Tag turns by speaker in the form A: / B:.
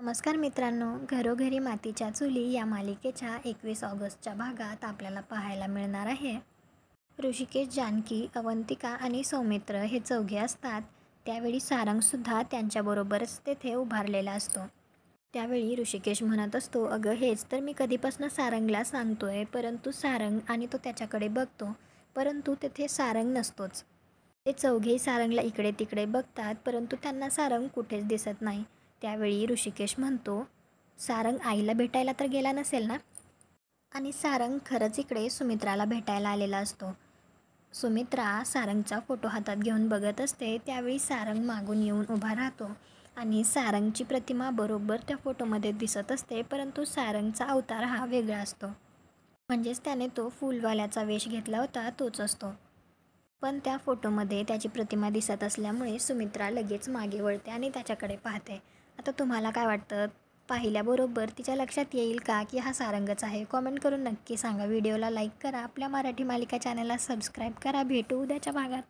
A: नमस्कार मित्रांनो, घरोघरी मातीच्या चुली या मालिकेच्या 21 ऑगस्टच्या भागात आपल्याला पाहायला मिळणार आहे. ऋषिकेश, जानकी, अवंतिका आणि सौमित्र हे चौघे असतात. त्यावेळी सारंगसुद्धा त्यांच्याबरोबरच तेथे उभारलेला असतो. त्यावेळी ऋषिकेश म्हणत असतो, अगं हेच तर मी कधीपासून सारंगला सांगतोय, परंतु सारंग आणि तो त्याच्याकडे बघतो, परंतु तेथे सारंग नसतोच. ते चौघेही सारंगला इकडे तिकडे बघतात, परंतु त्यांना सारंग कुठेच दिसत नाही. त्यावेळी ऋषिकेश म्हणतो, सारंग आईला भेटायला तर गेला नसेल ना? आणि सारंग खरंच इकडे सुमित्राला भेटायला आलेला असतो. सुमित्रा सारंगचा फोटो हातात घेऊन बघत असते. त्यावेळी सारंग मागून येऊन उभा राहतो आणि सारंगची प्रतिमा बरोबर त्या फोटोमध्ये दिसत असते, परंतु सारंगचा अवतार हा वेगळा असतो. म्हणजेच त्याने तो फुलवाल्याचा वेश घेतला होता तोच असतो. पण त्या फोटोमध्ये त्याची प्रतिमा दिसत असल्यामुळे सुमित्रा लगेच मागे वळते आणि त्याच्याकडे पाहते. आता तुम्हाला काय वाटतं? पाहिल्याबरोबर तिच्या लक्षात येईल का की हा सारंगच आहे? कॉमेंट करून नक्की सांगा. व्हिडिओला लाईक करा. आपल्या मराठी मालिका चॅनलला सबस्क्राईब करा. भेटू उद्याच्या भागात.